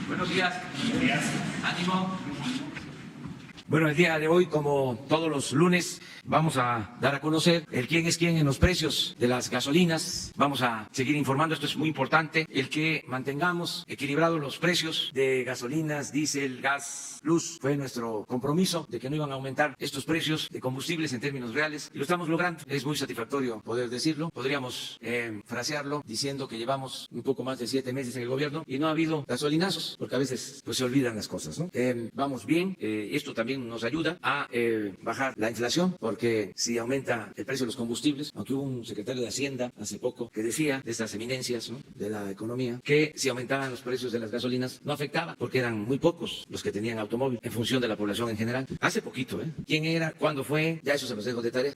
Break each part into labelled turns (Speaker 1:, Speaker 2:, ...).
Speaker 1: Buenos días. Buenos días. Ánimo. Bueno, el día de hoy, como todos los lunes, vamos a dar a conocer el quién es quién en los precios de las gasolinas. Vamos a seguir informando, esto es muy importante, el que mantengamos equilibrados los precios de gasolinas, diésel, gas, luz. Fue nuestro compromiso de que no iban a aumentar estos precios de combustibles en términos reales y lo estamos logrando. Es muy satisfactorio poder decirlo. Podríamos frasearlo diciendo que llevamos un poco más de 7 meses en el gobierno y no ha habido gasolinazos, porque a veces pues se olvidan las cosas, ¿no? Vamos bien, esto también nos ayuda a bajar la inflación, porque si aumenta el precio de los combustibles, aunque hubo un secretario de Hacienda hace poco que decía, de estas eminencias, ¿no?, de la economía, que si aumentaban los precios de las gasolinas no afectaba, porque eran muy pocos los que tenían automóvil en función de la población en general. Hace poquito, ¿quién era? ¿Cuándo fue? Ya eso se los dejo de tarea.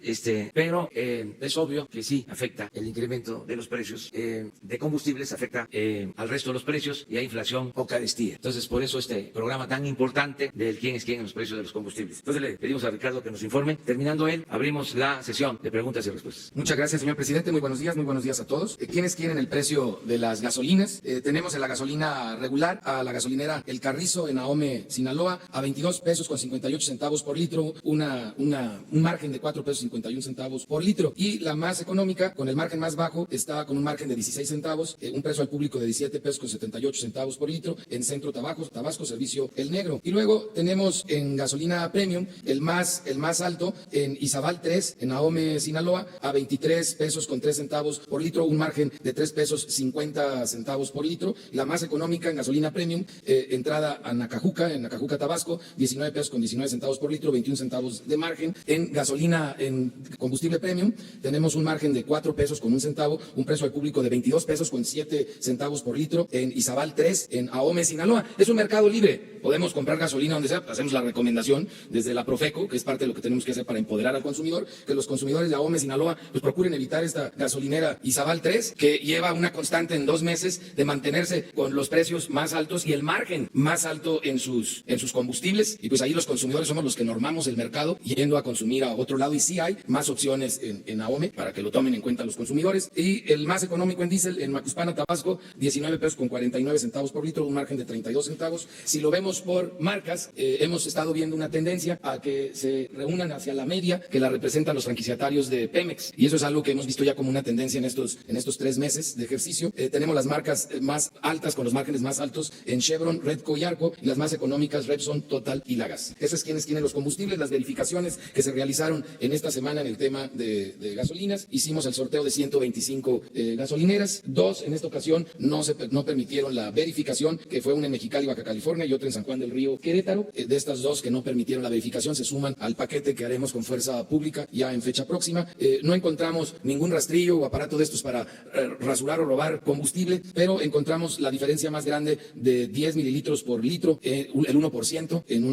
Speaker 1: Pero es obvio que sí afecta el incremento de los precios de combustibles, afecta al resto de los precios y hay inflación o carestía. Entonces, por eso este programa tan importante del quién es quién en los precios de los combustibles. Entonces le pedimos a Ricardo que nos informe. Terminando él, abrimos la sesión de preguntas y respuestas.
Speaker 2: Muchas gracias, señor presidente. Muy buenos días a todos. ¿Quién es quién en el precio de las gasolinas? Tenemos en la gasolina regular a la gasolinera El Carrizo en Ahome, Sinaloa, a 22 pesos con 58 centavos por litro, un margen de 4 pesos 51 centavos por litro. Y la más económica, con el margen más bajo, está con un margen de 16 centavos, un precio al público de 17 pesos con 78 centavos por litro, en Centro Tabasco, servicio El Negro. Y luego tenemos en gasolina premium, el más alto en Izabal 3, en Ahome, Sinaloa, a 23 pesos con 3 centavos por litro, un margen de 3 pesos 50 centavos por litro. La más económica en gasolina premium, entrada a Nacajuca, en Nacajuca, Tabasco, 19 pesos con 19 centavos por litro, 21 centavos de margen. En gasolina, en combustible premium, tenemos un margen de 4 pesos con 1 centavo, un precio al público de 22 pesos con 7 centavos por litro, en Izabal 3, en Ahome, Sinaloa. Es un mercado libre, podemos comprar gasolina donde sea, hacemos la recomendación desde la Profeco, que es parte de lo que tenemos que hacer para empoderar al consumidor, que los consumidores de Ahome, Sinaloa, pues procuren evitar esta gasolinera Izabal 3, que lleva una constante en 2 meses de mantenerse con los precios más altos y el margen más alto en sus combustibles, y pues ahí los consumidores somos los que normamos el mercado yendo a consumir a otro lado, y sí hay más opciones en Ahome para que lo tomen en cuenta los consumidores. Y el más económico en diésel en Macuspana, Tabasco, 19 pesos con 49 centavos por litro, un margen de 32 centavos. Si lo vemos por marcas, hemos estado viendo una tendencia a que se reúnan hacia la media que la representan los franquiciatarios de Pemex, y eso es algo que hemos visto ya como una tendencia en estos 3 meses de ejercicio. Tenemos las marcas más altas con los márgenes más altos en Chevron, Redco y Arco, y las más económicas Repsol, Total y Lagas. Eso es quienes tienen los combustibles. Las verificaciones que se realizaron en esta semana en el tema de gasolinas, hicimos el sorteo de 125 gasolineras. 2 en esta ocasión no permitieron la verificación, que fue una en Mexicali, Baja California, y otra en San Juan del Río, Querétaro. De estas 2 que no permitieron la verificación se suman al paquete que haremos con fuerza pública ya en fecha próxima. No encontramos ningún rastrillo o aparato de estos para rasurar o robar combustible, pero encontramos la diferencia más grande de 10 mililitros por litro, el 1% en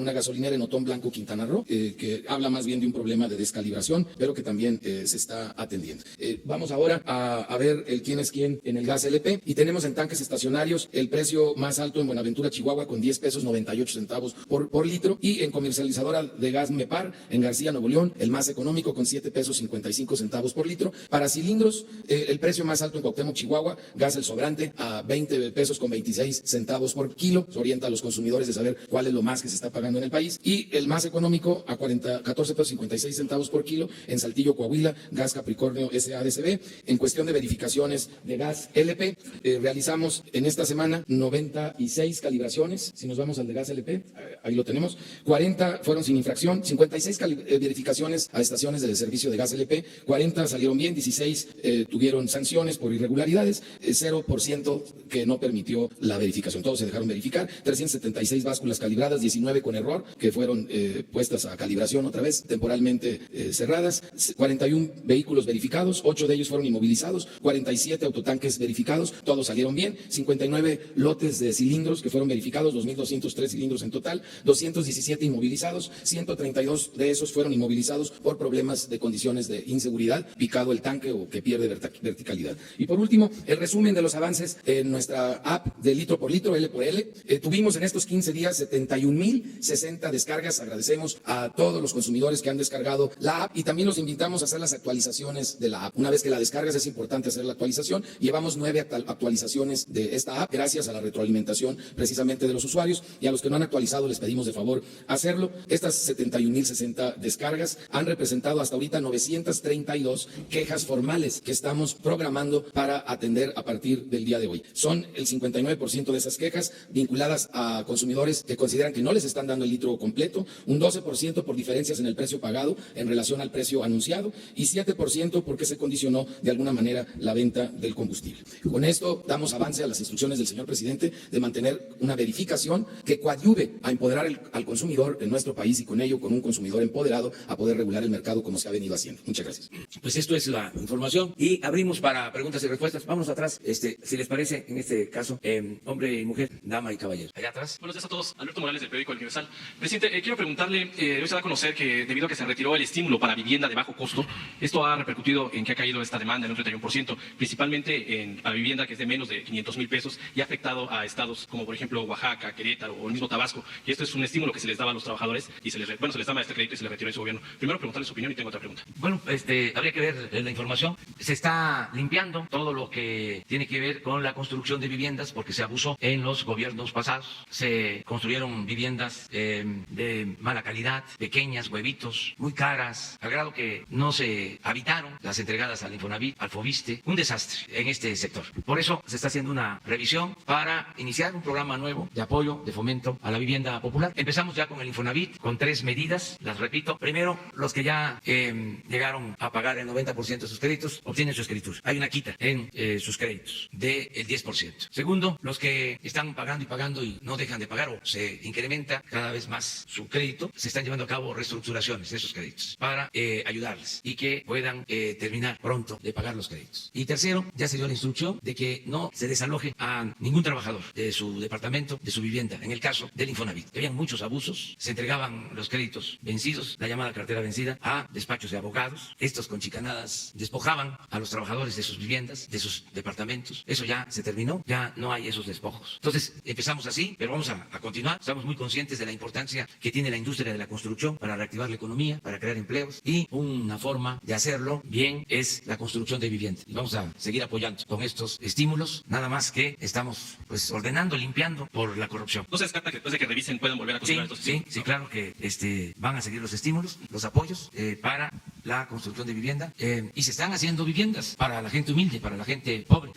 Speaker 2: una gasolinera en Otón Blanco, Quintana Roo, que habla más bien de un problema de descalibración, pero que también se está atendiendo. Vamos ahora a ver el quién es quién en el gas LP, y tenemos en tanques estacionarios el precio más alto en Buenaventura, Chihuahua, con 10 pesos 98 centavos por litro, y en comercializadora de gas MEPAR, en García, Nuevo León, el más económico con 7 pesos 55 centavos por litro. Para cilindros, el precio más alto en Cuauhtémoc, Chihuahua, gas El Sobrante, a 20 pesos con 26 centavos por kilo. Se orienta a los consumidores de saber cuál es lo más que se está pagando en el país. Y el más económico a 14 pesos 56 centavos por kilo en Saltillo, Coahuila, gas Capricornio SADCB. En cuestión de verificaciones de gas LP, realizamos en esta semana 96 calibraciones, Si nos vamos al de gas LP, ahí lo tenemos. 40 fueron sin infracción, 56 verificaciones a estaciones de servicio de gas LP, 40 salieron bien, 16 tuvieron sanciones por irregularidades, 0% que no permitió la verificación. Todos se dejaron verificar, 376 básculas calibradas, 19 con error, que fueron puestas a calibración otra vez, temporalmente cerradas, 41 vehículos verificados, 8 de ellos fueron inmovilizados, 47 autotanques verificados, todos salieron bien, 59 lotes de cilindros que fueron verificados, 2.203 cilindros en total, 217 inmovilizados, 132 de esos fueron inmovilizados por problemas de condiciones de inseguridad, picado el tanque o que pierde verticalidad. Y por último, el resumen de los avances en nuestra app de litro por litro, L por L. Tuvimos en estos 15 días 71.060 descargas. Agradecemos a todos los consumidores que han descargado la app y también los invitamos a hacer las actualizaciones de la app. Una vez que la descargas es importante hacer la actualización. Llevamos 9 actualizaciones de esta app gracias a la retroalimentación precisamente de los usuarios, y a los que no han actualizado les pedimos de favor hacerlo. Estas 71.060 descargas han representado hasta ahorita 932 quejas formales que estamos programando para atender a partir del día de hoy. Son el 59% de esas quejas vinculadas a consumidores que consideran que no les están dando el litro completo, un 12% por diferencias en el precio pagado en relación al precio anunciado y 7% porque se condicionó de alguna manera la venta del combustible. Con esto damos avance a las instrucciones del señor presidente de mantener una verificación que coadyuve a empoderar al consumidor en nuestro país y con ello, con un consumidor empoderado, a poder regular el mercado como se ha venido haciendo. Muchas gracias.
Speaker 1: Pues esto es la información y abrimos para preguntas y respuestas. Vámonos atrás, si les parece, en este caso, hombre y mujer, dama y caballero. Allá atrás.
Speaker 3: Buenos días a todos. Alberto Morales, del periódico El Universal. Presidente, quiero preguntarle, hoy se da a conocer que debido a que se retiró el estímulo para vivienda de bajo costo, esto ha repercutido en que ha caído esta demanda en un 31%, principalmente en la vivienda que es de menos de 500,000 pesos y ha afectado a estados como por ejemplo Oaxaca, Querétaro o el mismo Tabasco. Y esto es un estímulo que se les daba a los trabajadores y se les daba este crédito y se les retiró en su gobierno. Primero preguntarle su opinión y tengo otra pregunta.
Speaker 1: Bueno, habría que ver la información. Se está limpiando todo lo que tiene que ver con la construcción de viviendas porque se abusó en los gobiernos pasados. Se construyeron viviendas de mala calidad, pequeñas, huevitos, muy caras, al grado que no se habitaron las entregadas al Infonavit, al Foviste. Un desastre en este sector. Por eso se está haciendo una revisión para iniciar un programa nuevo de apoyo, de fomento a la vivienda popular. Empezamos ya con el Infonavit, con 3 medidas, las repito. Primero, los que ya llegaron a pagar el 90% de sus créditos, obtienen su escritura. Hay una quita en sus créditos del 10%. Segundo, los que están pagando y no dejan de pagar o se incrementa cada vez más su crédito, se están llevando a cabo reestructuraciones de esos créditos para ayudarles y que puedan terminar pronto de pagar los créditos. Y tercero, ya se dio la instrucción de que no se desaloje a ningún trabajador de su departamento, de su vivienda. En el caso del Infonavit, habían muchos abusos, se entregaban los créditos vencidos, la llamada cartera vencida, a despachos de abogados. Estos con chicanadas despojaban a los trabajadores de sus viviendas, de sus departamentos. Eso ya se terminó, ya no hay esos despojos. Entonces, empezamos así, pero vamos a continuar. Estamos muy conscientes de la importancia que tiene la industria de la construcción para reactivar la economía, para crear empleos, y una forma de hacerlo bien es la construcción de viviendas. Y vamos a seguir apoyando con estos estímulos, nada más que estamos pues ordenando, limpiando por la corrupción.
Speaker 3: ¿No se descarta que después de que revisen puedan volver a continuar estos estímulos?
Speaker 1: Sí, claro que van a seguir los estímulos, los apoyos para la construcción de vivienda, y se están haciendo viviendas para la gente humilde, para la gente pobre,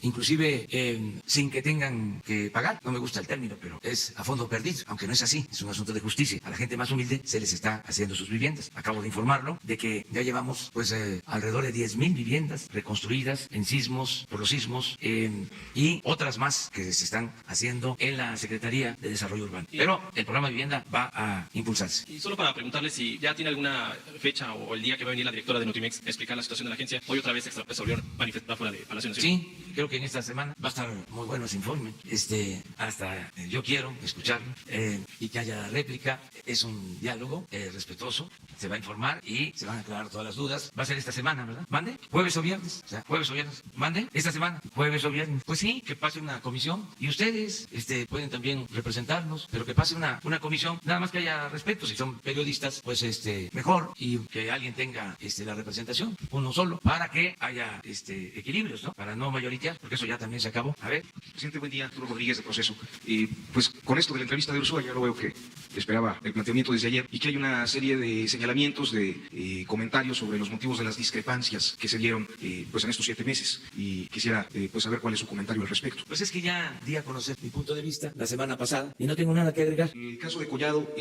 Speaker 1: inclusive sin que tengan que pagar. No me gusta el término, pero es a fondo perdido, aunque no es así, es un asunto de justicia. A la gente más humilde se les está haciendo sus viviendas. Acabo de informarlo de que ya llevamos pues alrededor de 10,000 viviendas reconstruidas en sismos, por los sismos, y otras más que se están haciendo en la Secretaría de Desarrollo Urbano. Pero el programa de vivienda va a impulsarse.
Speaker 3: Y solo para preguntarle si ya tiene alguna fecha o el día que va a venir la directora de Notimex a explicar la situación de la agencia. Hoy otra vez se volvió a manifestar fuera de Palacio Nacional.
Speaker 1: Sí, creo que en esta semana va a estar muy bueno ese informe. Hasta yo quiero escucharlo y que haya réplica. Es un diálogo respetuoso. Se va a informar y se van a aclarar todas las dudas. Va a ser esta semana, ¿verdad? ¿Mande? ¿Jueves o viernes? O sea, jueves o viernes. ¿Mande? Esta semana. ¿Jueves o viernes? Pues sí, que pase una comisión. Y ustedes pueden también representarnos, pero que pase una comisión. Nada más que haya respeto. Si son periodistas, pues mejor. Y que alguien tenga la representación, uno solo, para que haya equilibrios, ¿no? Para no mayoritear, porque eso ya también se acabó. A ver.
Speaker 4: Presidente, buen día. Arturo Rodríguez de Proceso. Pues con esto de la entrevista de Ursúa ya lo veo que esperaba el planteamiento desde ayer, y que hay una serie de señalamientos, de comentarios sobre los motivos de las discrepancias que se dieron pues en estos 7 meses, y quisiera pues saber cuál es su comentario al respecto.
Speaker 1: Pues es que ya di a conocer mi punto de vista la semana pasada y no tengo nada que agregar.
Speaker 4: El caso de Collado,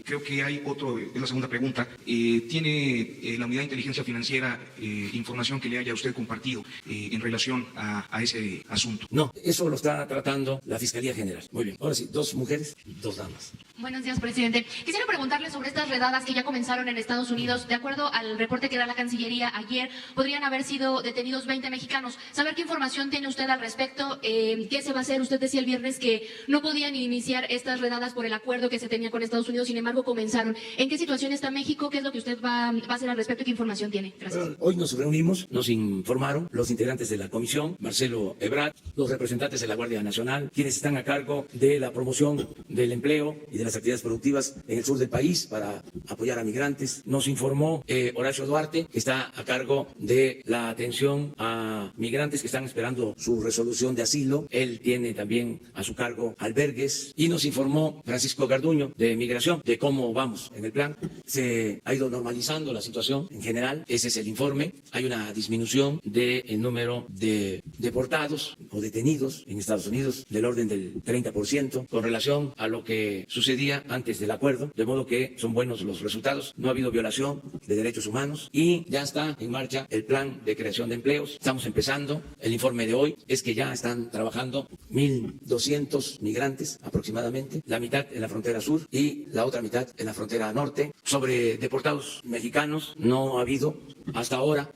Speaker 4: creo que hay otro, es la segunda pregunta. ¿Tiene la Unidad de Inteligencia Financiera información que le haya usted compartido en relación a ese asunto?
Speaker 1: No, eso lo está tratando la Fiscalía General. Muy bien. Ahora sí, 2 mujeres y 2 damas.
Speaker 5: Buenos días, presidente. Quisiera preguntarle sobre estas redadas que ya comenzaron en Estados Unidos. De acuerdo al reporte que da la Cancillería ayer, podrían haber sido detenidos 20 mexicanos. ¿Saber qué información tiene usted al respecto? ¿Qué se va a hacer? Usted decía el viernes que no podían iniciar estas redadas por el acuerdo que se tenía con Estados Unidos, sin embargo comenzaron. ¿En qué situación está México? ¿Qué es lo que usted va a hacer al respecto? ¿Qué información tiene? Gracias.
Speaker 1: Bueno, hoy nos reunimos, nos informaron los integrantes de la comisión, Marcelo Ebrard, los representantes de la Guardia Nacional, quienes están a cargo de la promoción del empleo y de las actividades productivas en el sur del país para apoyar a migrantes. Nos informó Horacio Duarte, que está a cargo de la atención a migrantes que están esperando su resolución de asilo. Él tiene también a su cargo albergues. Y nos informó Francisco Garduño de Migración de cómo vamos en el plan. Se ha ido normalizando la situación en general. Ese es el informe. Hay una disminución del número de deportados o detenidos en Estados Unidos del orden del 30% con relación a lo que sucedía antes del acuerdo, de modo que son buenos los resultados. No ha habido violación de derechos humanos y ya está en marcha el plan de creación de empleos. Estamos empezando. El informe de hoy es que ya están trabajando 1.200 migrantes aproximadamente, la mitad en la frontera sur y la otra mitad en la frontera norte. Sobre deportados mexicanos no ha habido hasta ahora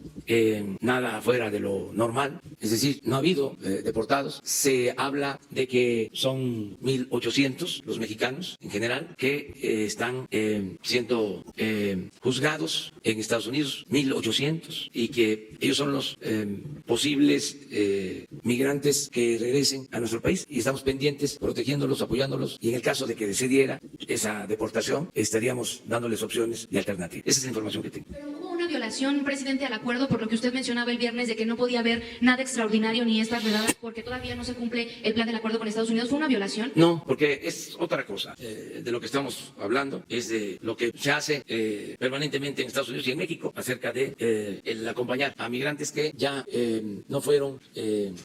Speaker 1: nada fuera de lo normal, es decir, no ha habido deportados. Se habla de que son 1.800 los mexicanos en general que están siendo juzgados en Estados Unidos, 1.800, y que ellos son los posibles migrantes que regresen a nuestro país, y estamos pendientes, protegiéndolos, apoyándolos, y en el caso de que se diera esa deportación, estaríamos dándoles opciones y alternativas. Esa es la información que tengo.
Speaker 5: Pero hubo una violación, presidente, al acuerdo, por lo que usted mencionaba el viernes de que no podía haber nada extraordinario ni estas redadas porque todavía no se cumple el plan del acuerdo con Estados Unidos. ¿Fue una violación?
Speaker 1: No, porque es otra cosa. De lo que estamos hablando es de lo que se hace permanentemente en Estados Unidos y en México acerca de el acompañar a migrantes que ya no fueron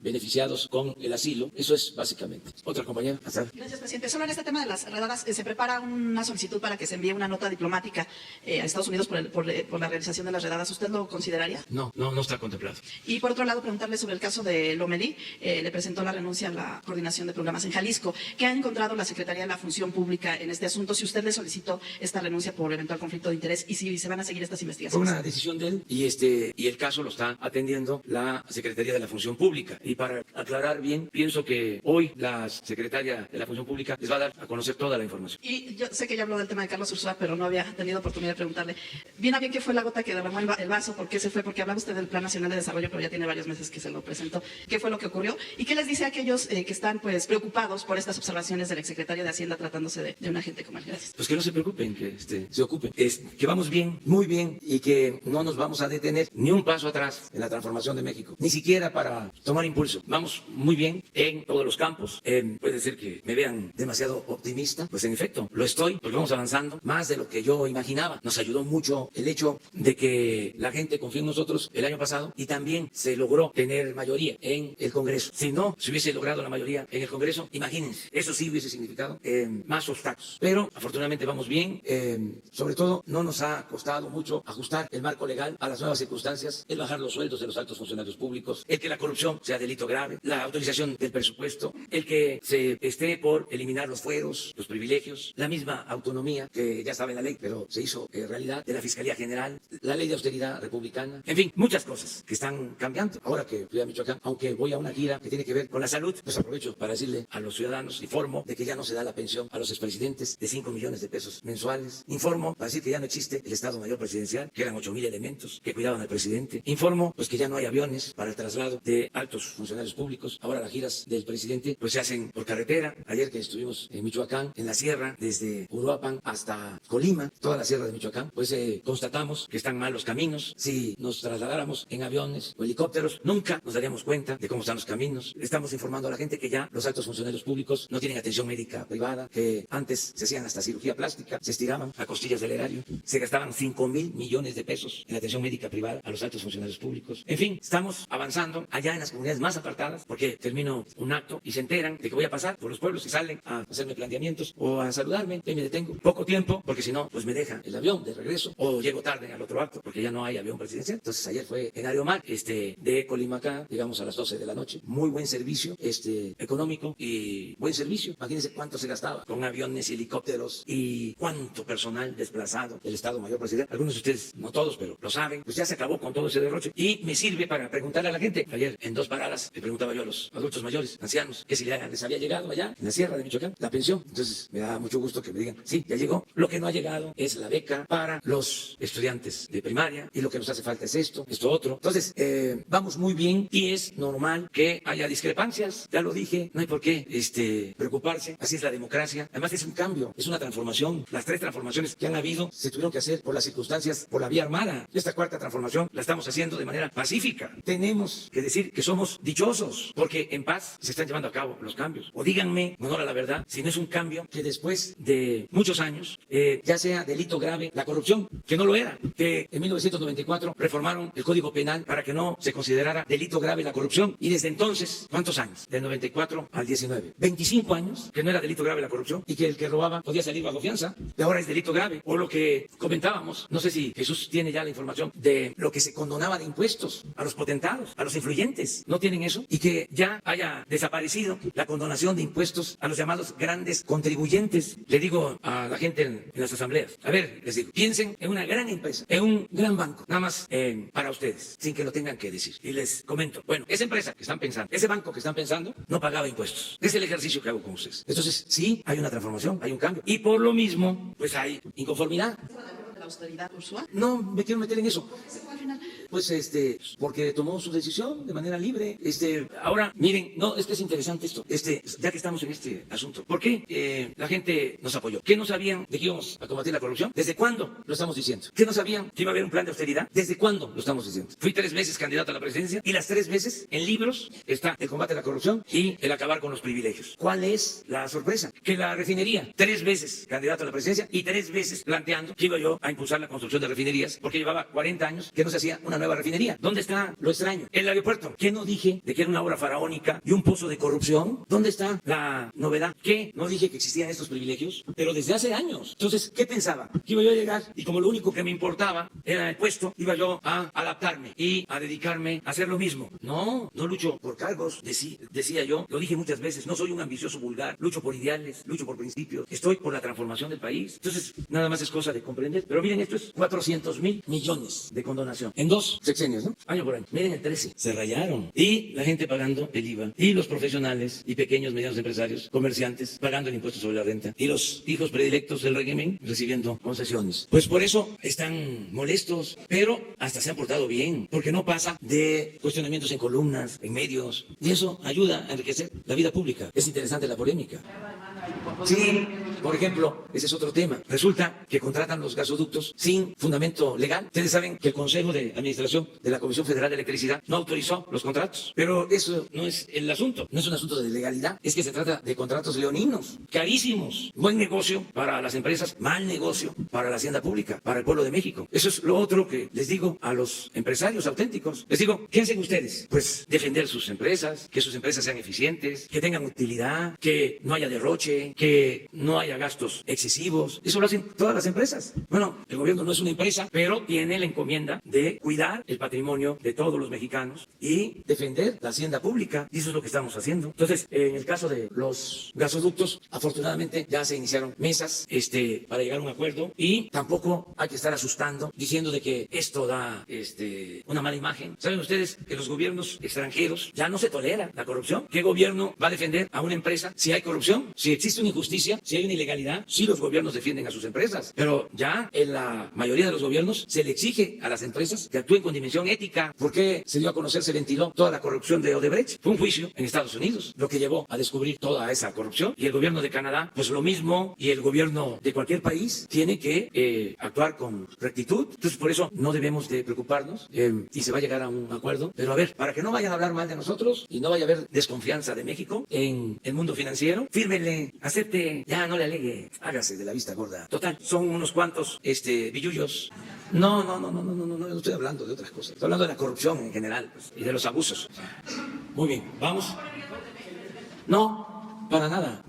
Speaker 1: beneficiados con el asilo. Eso es básicamente. Otra compañera.
Speaker 6: Gracias, presidente. Solo en este tema de las redadas se prepara una solicitud para que se envíe una nota diplomática a Estados Unidos por la realización de las redadas. ¿Usted lo consideraría?
Speaker 1: No está contemplado.
Speaker 6: Y por otro lado, preguntarle sobre el caso de Lomelí. Le presentó la renuncia a la coordinación de programas en Jalisco. ¿Qué ha encontrado la Secretaría de la Función Pública en este asunto? Si usted le solicitó esta renuncia por eventual conflicto de interés y si se van a seguir estas investigaciones.
Speaker 1: Fue una decisión de él y el caso lo está atendiendo la Secretaría de la Función Pública. Y para aclarar bien, pienso que hoy la Secretaria de la Función Pública les va a dar a conocer toda la información.
Speaker 6: Y yo sé que ya habló del tema de Carlos Ursúa, pero no había tenido oportunidad de preguntarle. Bien a bien, ¿qué fue la gota que derramó el vaso? ¿Por qué se fue? Porque hablaba usted del Plan Nacional de Desarrollo, pero ya tiene varios meses que se lo presentó. ¿Qué fue lo que ocurrió? ¿Y qué les dice a aquellos que están pues preocupados por estas observaciones del exsecretario de Hacienda tratándose de un agente como él? Gracias.
Speaker 1: Pues que no se preocupen, que se ocupen. Que vamos bien, muy bien, y que no nos vamos a detener ni un paso atrás en la transformación de México, ni siquiera para tomar impulso. Vamos muy bien en todos los campos. Puede ser que me vean demasiado optimista, pues en efecto, lo estoy, porque vamos avanzando más de lo que yo imaginaba. Nos ayudó mucho el hecho de que la gente confió en nosotros el año pasado y también se logró tener mayoría en el Congreso. Si no se hubiese logrado la mayoría en el Congreso, imagínense, eso sí hubiese significado más obstáculos. Pero afortunadamente vamos bien. Sobre todo, no nos ha costado mucho ajustar el marco legal a las nuevas circunstancias, el bajar los sueldos de los altos funcionarios públicos, el que la corrupción sea delito grave, la autorización del presupuesto, el que se esté por eliminar los fueros, los privilegios, la misma autonomía que ya estaba en la ley, pero se hizo realidad, de la Fiscalía General, la ley de austeridad republicana, en fin, muchas cosas que están cambiando. Ahora que fui a Michoacán, aunque voy a una gira que tiene que ver con la salud, pues aprovecho para decirle a los ciudadanos, informo de que ya no se da la pensión a los expresidentes de 5 millones de pesos mensuales. Informo para decir que ya no existe el Estado Mayor Presidencial, que eran 8,000 elementos que cuidaban al presidente. Informo pues que ya no hay aviones para el traslado de altos funcionarios públicos. Ahora las giras del presidente pues se hacen por carretera. Ayer que estuvimos en Michoacán, en la sierra, desde Uruapan hasta Colima, toda la sierra de Michoacán, pues constatamos que están mal los caminos. Si nos trasladáramos en aviones o helicópteros, nunca nos daríamos cuenta de cómo están los caminos. Estamos informando a la gente que ya los altos funcionarios públicos no tienen atención médica privada, que antes se hacían hasta cirugía plástica, se estiraban a costillas del erario, se gastaban 5,000 millones de pesos en atención médica privada a los altos funcionarios públicos. En fin, estamos avanzando allá en las comunidades más apartadas, porque termino un acto y se enteran de que voy a pasar por los pueblos y salen a hacerme planteamientos o a saludarme, y me detengo poco tiempo, porque si no, pues me deja el avión de regreso, o llego tarde al otro acto, porque ya no hay avión presidencial. Entonces ayer fue en Aeromar, de Colima acá, llegamos a las 12 de la noche, muy buen servicio, económico y buen servicio. Imagínense cuánto se gastaba con aviones y helicópteros y cuánto personal desplazado del Estado Mayor Presidencial. Algunos de ustedes, no todos, pero lo saben, pues ya se acabó con todo ese derroche y me sirve para preguntarle a la gente. Ayer en 2 paradas le preguntaba yo a los adultos mayores, ancianos, que si les había llegado allá en la sierra de Michoacán la pensión. Entonces me da mucho gusto que me digan, sí, ya llegó. Lo que no ha llegado es la beca para los estudiantes de primaria y lo que nos hace falta es esto otro. Entonces, vamos muy bien y es normal que haya discrepancias. Ya lo dije, no hay por qué preocuparse. Así es la democracia. Además es un cambio, es una transformación. Las 3 transformaciones que han habido se tuvieron que hacer por las circunstancias, por la vía armada. Y esta 4ª transformación la estamos haciendo de manera pacífica. Tenemos que decir que somos dichosos porque en paz se están llevando a cabo los cambios. O díganme, en honor a la verdad, si no es un cambio que después de muchos años ya sea delito grave la corrupción, que no lo era, que en 1994 reformaron el Código Penal para que no se considerara delito grave la corrupción, y desde entonces, ¿cuántos años? Del 94 al 19. 25 años que no era delito grave la corrupción y que el que robaba podía salir bajo fianza, y ahora es delito grave. O lo que comentábamos, no sé si Jesús tiene ya la información de lo que se condonaba de impuestos a los potentados, a los influyentes. ¿No tienen eso? Y que ya haya desaparecido la condonación de impuestos a los llamados grandes contribuyentes. Le digo a la gente en las asambleas, a ver, les digo, piensen en una gran empresa, en un gran banco, nada más para ustedes, sin que lo tengan que decir. Y les comento, bueno, esa empresa que están pensando, ese banco que están pensando, no pagaba impuestos. Es el ejercicio que hago con ustedes. Entonces, sí, hay una transformación, hay un cambio. Y por lo mismo, pues hay inconformidad.
Speaker 6: ¿De la austeridad, Ursúa?
Speaker 1: No me quiero meter en eso. Pues porque tomó su decisión de manera libre. Ahora, miren, no, es que es interesante esto. Ya que estamos en este asunto, ¿por qué la gente nos apoyó? ¿Qué no sabían de que íbamos a combatir la corrupción? ¿Desde cuándo lo estamos diciendo? ¿Qué no sabían que iba a haber un plan de austeridad? ¿Desde cuándo lo estamos diciendo? Fui 3 veces candidato a la presidencia y las 3 veces en libros está el combate a la corrupción y el acabar con los privilegios. ¿Cuál es la sorpresa? Que la refinería, 3 veces candidato a la presidencia y 3 veces planteando que iba yo a impulsar la construcción de refinerías, porque llevaba 40 años que no se hacía una nueva refinería. ¿Dónde está lo extraño? El aeropuerto. ¿Qué no dije de que era una obra faraónica y un pozo de corrupción? ¿Dónde está la novedad? ¿Qué no dije que existían estos privilegios? Pero desde hace años. Entonces, ¿qué pensaba? Que iba yo a llegar y como lo único que me importaba era el puesto, iba yo a adaptarme y a dedicarme a hacer lo mismo. No lucho por cargos, decía yo, lo dije muchas veces, no soy un ambicioso vulgar, lucho por ideales, lucho por principios, estoy por la transformación del país. Entonces, nada más es cosa de comprender. Pero miren, esto es 400,000 millones de condonación en 2 sexenios, ¿no? Año por año. Miren el 13. Se rayaron. Y la gente pagando el IVA. Y los profesionales y pequeños, medianos empresarios, comerciantes, pagando el impuesto sobre la renta. Y los hijos predilectos del régimen recibiendo concesiones. Pues por eso están molestos, pero hasta se han portado bien, porque no pasa de cuestionamientos en columnas, en medios. Y eso ayuda a enriquecer la vida pública. Es interesante la polémica. Sí, por ejemplo, ese es otro tema. Resulta que contratan los gasoductos sin fundamento legal. Ustedes saben que el Consejo de Administración de la Comisión Federal de Electricidad no autorizó los contratos. Pero eso no es el asunto. No es un asunto de legalidad. Es que se trata de contratos leoninos, carísimos. Buen negocio para las empresas, mal negocio para la hacienda pública, para el pueblo de México. Eso es lo otro que les digo a los empresarios auténticos. Les digo, ¿qué hacen ustedes? Pues defender sus empresas, que sus empresas sean eficientes, que tengan utilidad, que no haya derroche, que no haya gastos excesivos. Eso lo hacen todas las empresas. Bueno, el gobierno no es una empresa, pero tiene la encomienda de cuidar el patrimonio de todos los mexicanos y defender la hacienda pública. Y eso es lo que estamos haciendo. Entonces, en el caso de los gasoductos, afortunadamente ya se iniciaron mesas para llegar a un acuerdo y tampoco hay que estar asustando diciendo de que esto da una mala imagen. ¿Saben ustedes que los gobiernos extranjeros ya no se tolera la corrupción? ¿Qué gobierno va a defender a una empresa si hay corrupción? Si existe una una injusticia, si hay una ilegalidad, sí los gobiernos defienden a sus empresas, pero ya en la mayoría de los gobiernos se le exige a las empresas que actúen con dimensión ética. ¿Por qué se dio a conocer, se ventiló toda la corrupción de Odebrecht? Fue un juicio en Estados Unidos lo que llevó a descubrir toda esa corrupción, y el gobierno de Canadá, pues lo mismo, y el gobierno de cualquier país tiene que actuar con rectitud. Entonces, por eso no debemos de preocuparnos y se va a llegar a un acuerdo. Pero a ver, para que no vayan a hablar mal de nosotros y no vaya a haber desconfianza de México en el mundo financiero, fírmenle, acepte, ya no le alegue, hágase de la vista gorda. Total, son unos cuantos billullos. No estoy hablando de otras cosas. Estoy hablando de la corrupción en general, pues, y de los abusos. Muy bien, vamos. No, para nada.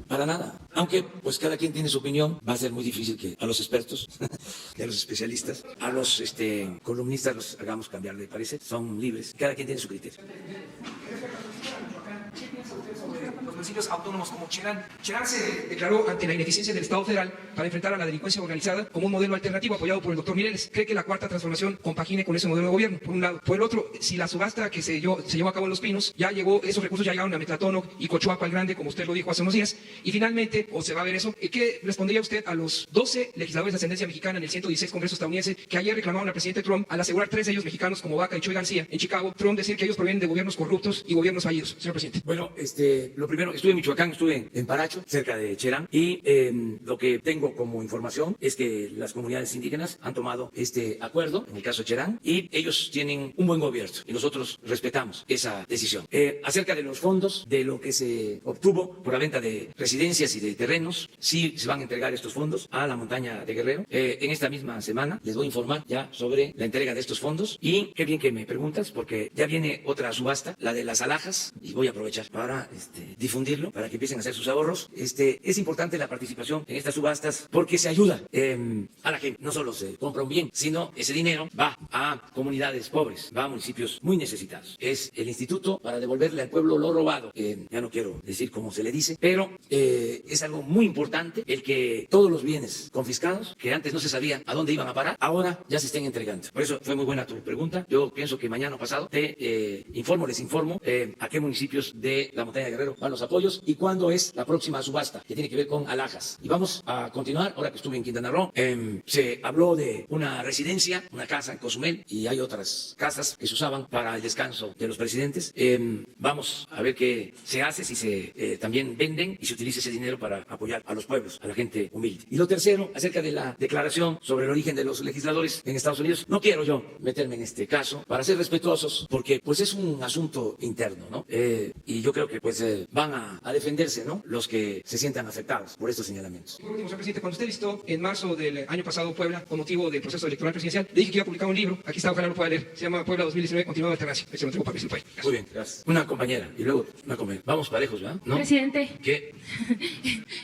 Speaker 1: Aunque, pues cada quien tiene su opinión, va a ser muy difícil que a los expertos, y a los especialistas, a los columnistas los hagamos cambiar de parecer. Son libres, cada quien tiene su criterio.
Speaker 7: Los municipios autónomos como Cherán. Cherán se declaró ante la ineficiencia del Estado federal para enfrentar a la delincuencia organizada como un modelo alternativo apoyado por el doctor Mireles. ¿Cree que la cuarta transformación compagine con ese modelo de gobierno? Por un lado. Por el otro, si la subasta que se llevó a cabo en Los Pinos, esos recursos ya llegaron a Metlatónoc y Cochuapa el Grande, como usted lo dijo hace unos días, y finalmente, o se va a ver eso, ¿qué respondería usted a los 12 legisladores de ascendencia mexicana en el 116 Congreso estadounidense que ayer reclamaron al presidente Trump al asegurar 3 de ellos mexicanos como Vaca y Chuy García en Chicago? Trump decir que ellos provienen de gobiernos corruptos y gobiernos fallidos. Señor presidente.
Speaker 1: Bueno, lo primero, estuve en Michoacán, estuve en Paracho, cerca de Cherán, y lo que tengo como información es que las comunidades indígenas han tomado este acuerdo, en el caso de Cherán, y ellos tienen un buen gobierno, y nosotros respetamos esa decisión. Acerca de los fondos, de lo que se obtuvo por la venta de residencias y de terrenos, sí se van a entregar estos fondos a la montaña de Guerrero. En esta misma semana les voy a informar ya sobre la entrega de estos fondos, y qué bien que me preguntas, porque ya viene otra subasta, la de las alhajas, y voy a aprovechar para difundirlo, para que empiecen a hacer sus ahorros. Es importante la participación en estas subastas porque se ayuda a la gente. No solo se compra un bien, sino ese dinero va a comunidades pobres, va a municipios muy necesitados. Es el instituto para devolverle al pueblo lo robado. Ya no quiero decir cómo se le dice, pero es algo muy importante el que todos los bienes confiscados, que antes no se sabía a dónde iban a parar, ahora ya se estén entregando. Por eso fue muy buena tu pregunta. Yo pienso que mañana o pasado les informo a qué municipios de la montaña de Guerrero van los apoyos y cuándo es la próxima subasta, que tiene que ver con alhajas. Y vamos a continuar. Ahora que estuve en Quintana Roo, se habló de una residencia, una casa en Cozumel, y hay otras casas que se usaban para el descanso de los presidentes. Vamos a ver qué se hace, si se también venden y se utiliza ese dinero para apoyar a los pueblos, a la gente humilde. Y lo tercero, acerca de la declaración sobre el origen de los legisladores en Estados Unidos, no quiero yo meterme en este caso para ser respetuosos, porque pues es un asunto interno, ¿no? Y yo creo que pues van a defenderse, ¿no?, los que se sientan afectados por estos señalamientos.
Speaker 7: Por último, señor presidente, cuando usted visitó en marzo del año pasado Puebla con motivo del proceso electoral presidencial, le dije que iba a publicar un libro. Aquí está, ojalá lo pueda leer. Se llama Puebla 2019, continuada alternancia. Se lo entrego para que se
Speaker 1: Muy bien, gracias. Una compañera y luego una compañera. Vamos parejos, ¿verdad? ¿No?
Speaker 8: Presidente.
Speaker 1: ¿Qué?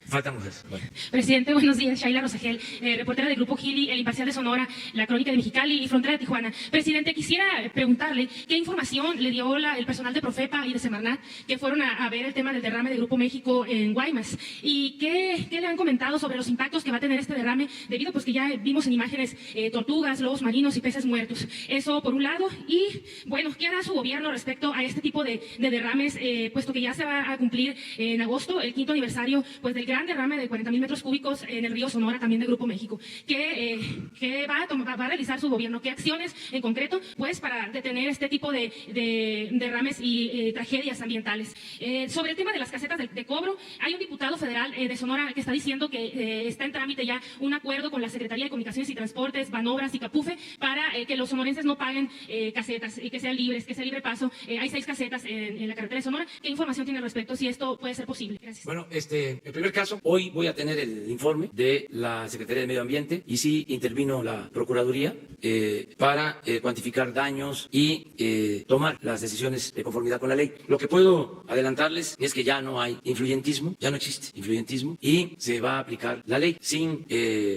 Speaker 1: Faltan mujeres. Bueno.
Speaker 8: Presidente, buenos días. Shaila Rosagel, reportera del Grupo Gili, El Imparcial de Sonora, La Crónica de Mexicali y Frontera de Tijuana. Presidente, quisiera preguntarle qué información le dio el personal de Profepa y de Semarnat que fueron a ver el tema del derrame de Grupo México en Guaymas, y qué le han comentado sobre los impactos que va a tener este derrame, debido pues que ya vimos en imágenes tortugas, lobos marinos y peces muertos. Eso por un lado. Y bueno, ¿qué hará su gobierno respecto a este tipo de derrames, puesto que ya se va a cumplir en agosto el 5º aniversario pues del gran derrame de 40,000 metros cúbicos en el río Sonora, también de Grupo México? ¿Qué va a realizar su gobierno? ¿Qué acciones en concreto pues para detener este tipo de derrames y tragedias ambientales? Sobre el tema de las casetas de cobro, hay un diputado federal de Sonora que está diciendo que está en trámite ya un acuerdo con la Secretaría de Comunicaciones y Transportes, Banobras y Capufe para que los sonorenses no paguen casetas y que sean libres, que sea libre paso. Hay 6 casetas en la carretera de Sonora. ¿Qué información tiene al respecto? Si esto puede ser posible. Gracias.
Speaker 1: Bueno, en primer caso, hoy voy a tener el informe de la Secretaría de Medio Ambiente y sí intervino la Procuraduría para cuantificar daños y tomar las decisiones de conformidad con la ley. Lo que puedo adelantarles es que ya no hay influyentismo, ya no existe influyentismo, y se va a aplicar la ley sin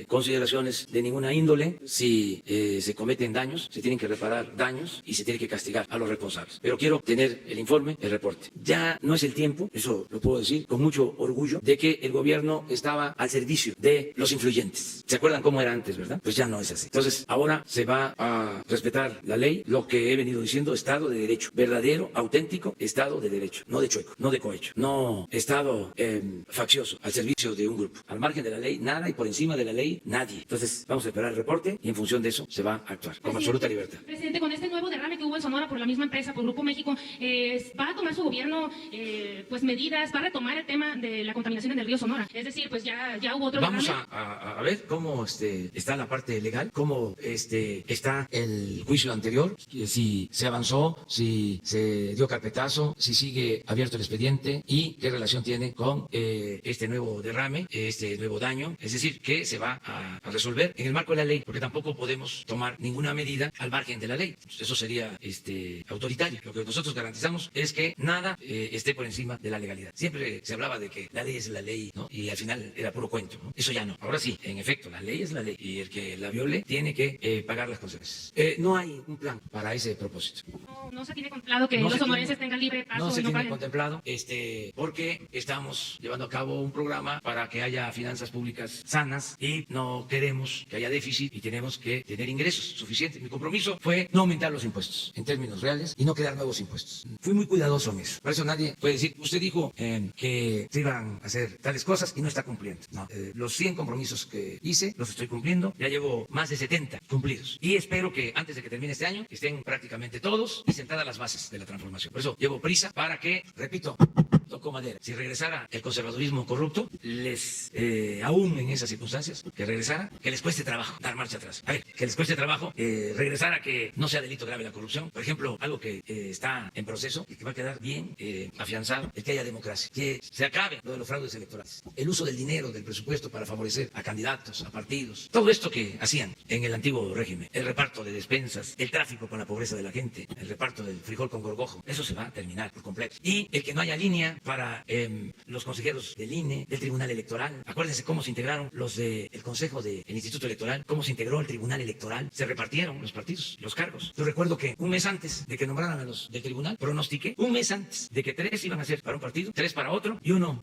Speaker 1: consideraciones de ninguna índole. Si se cometen daños, se tienen que reparar daños y se tiene que castigar a los responsables. Pero quiero tener el informe, el reporte. Ya no es el tiempo, eso lo puedo decir con mucho orgullo, de que el gobierno estaba al servicio de los influyentes. ¿Se acuerdan cómo era antes, verdad? Pues ya no es así. Entonces, ahora se va a respetar la ley, lo que he venido diciendo, Estado de Derecho, verdadero, auténtico Estado de Derecho, no de chueco, no de cohecho. no he estado faccioso al servicio de un grupo. Al margen de la ley, nada, y por encima de la ley, nadie. Entonces, vamos a esperar el reporte y en función de eso se va a actuar con absoluta libertad.
Speaker 8: Presidente, con este nuevo derrame que hubo en Sonora por la misma empresa, por Grupo México, ¿va a tomar su gobierno pues medidas, va a retomar el tema de la contaminación en el río Sonora? Es decir, pues ya hubo otro
Speaker 1: Vamos
Speaker 8: derrame.
Speaker 1: a ver cómo está la parte legal, cómo está el juicio anterior, si se avanzó, si se dio carpetazo, si sigue abierto el expediente y qué relación tiene con este nuevo derrame, este nuevo daño. Es decir, que se va a resolver en el marco de la ley, porque tampoco podemos tomar ninguna medida al margen de la ley. Eso sería autoritario. Lo que nosotros garantizamos es que nada esté por encima de la legalidad. Siempre se hablaba de que la ley es la ley, ¿no? Y al final era puro cuento, ¿no? Eso ya no. Ahora sí, en efecto, la ley es la ley y el que la viole tiene que pagar las consecuencias. No hay un plan para ese propósito.
Speaker 8: No se tiene contemplado que los sonorenses tengan libre paso
Speaker 1: No se
Speaker 8: y no
Speaker 1: tiene
Speaker 8: paguen.
Speaker 1: contemplado, porque estamos llevando a cabo un programa para que haya finanzas públicas sanas y no queremos que haya déficit y tenemos que tener ingresos suficientes. Mi compromiso fue no aumentar los impuestos en términos reales y no crear nuevos impuestos. Fui muy cuidadoso en eso. Por eso nadie puede decir, usted dijo que se iban a hacer tales cosas y no está cumpliendo. No, los 100 compromisos que hice los estoy cumpliendo. Ya llevo más de 70 cumplidos y espero que antes de que termine este año estén prácticamente todos y sentadas las bases de la transformación. Por eso llevo prisa para que, repito, tocó madera. Si regresara el conservadurismo corrupto, aún en esas circunstancias, que regresara, que les cueste trabajo dar marcha atrás. A ver, que les cueste trabajo regresar a que no sea delito grave la corrupción. Por ejemplo, algo que está en proceso y que va a quedar bien afianzado, es que haya democracia, que se acabe lo de los fraudes electorales, el uso del dinero, del presupuesto para favorecer a candidatos, a partidos, todo esto que hacían en el antiguo régimen, el reparto de despensas, el tráfico con la pobreza de la gente, el reparto del frijol con gorgojo, eso se va a terminar por completo. Y el que no haya línea para los consejeros del INE, del Tribunal Electoral. Acuérdense cómo se integraron los del Consejo del Instituto Electoral, cómo se integró el Tribunal Electoral, se repartieron los partidos, los cargos. Yo recuerdo que un mes antes de que nombraran a los del tribunal, pronostiqué un mes antes de que 3 iban a ser para un partido, 3 para otro y 1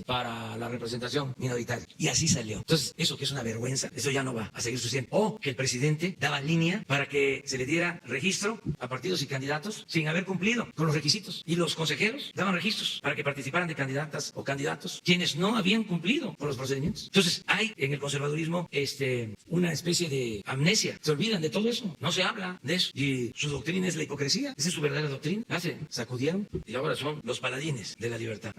Speaker 1: para la representación minoritaria. Y así salió. Entonces, eso que es una vergüenza, eso ya no va a seguir sucediendo. O que el presidente daba línea para que se le diera registro a partidos y candidatos sin haber cumplido con los requisitos. Y los consejeros daban registros para que participaran de candidatas o candidatos quienes no habían cumplido con los procedimientos. Entonces, hay en el conservadurismo una especie de amnesia. Se olvidan de todo eso. No se habla de eso. Y su doctrina es la hipocresía. Esa es su verdadera doctrina. Se sacudieron y ahora son los paladines de la libertad.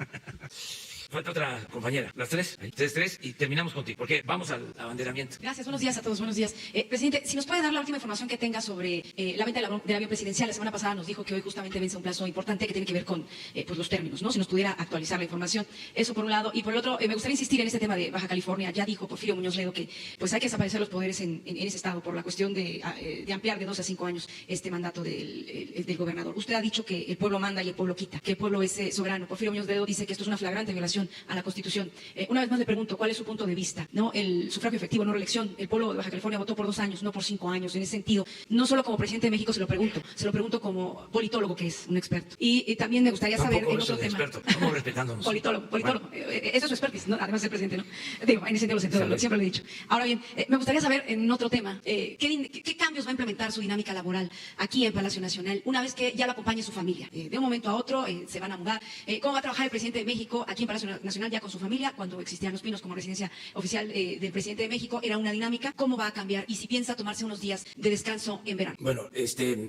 Speaker 1: Falta otra compañera, las 3, ahí, 3, y terminamos contigo, porque vamos al abanderamiento.
Speaker 9: Gracias, buenos días a todos, buenos días. Presidente, si nos puede dar la última información que tenga sobre la venta del avión presidencial. La semana pasada nos dijo que hoy justamente vence un plazo importante que tiene que ver con pues los términos, ¿no? Si nos pudiera actualizar la información, eso por un lado. Y por el otro, me gustaría insistir en este tema de Baja California. Ya dijo Porfirio Muñoz Ledo que pues hay que desaparecer los poderes en ese estado por la cuestión de ampliar de 2 a 5 años este mandato del gobernador. Usted ha dicho que el pueblo manda y el pueblo quita, que el pueblo es soberano. Porfirio Muñoz Ledo dice que esto es una flagrante violación a la Constitución. Una vez más le pregunto, ¿cuál es su punto de vista? ¿No? El sufragio efectivo, no reelección. El pueblo de Baja California votó por 2 años, no por 5 años. En ese sentido, no solo como presidente de México se lo pregunto como politólogo que es un experto. Y también me gustaría saber en otro tema.
Speaker 1: Experto, estamos respetándonos.
Speaker 9: Politólogo. Bueno. Eso es su expertise, ¿no? Además de ser presidente, ¿no? Digo, en ese sentido, siempre lo he dicho. Ahora bien, me gustaría saber en otro tema, ¿qué cambios va a implementar su dinámica laboral aquí en Palacio Nacional una vez que ya lo acompañe su familia? De un momento a otro se van a mudar. ¿Cómo va a trabajar el presidente de México aquí en Palacio Nacional ya con su familia? Cuando existían Los Pinos como residencia oficial del presidente de México, era una dinámica. ¿Cómo va a cambiar? Y si piensa tomarse unos días de descanso en verano.
Speaker 1: Bueno,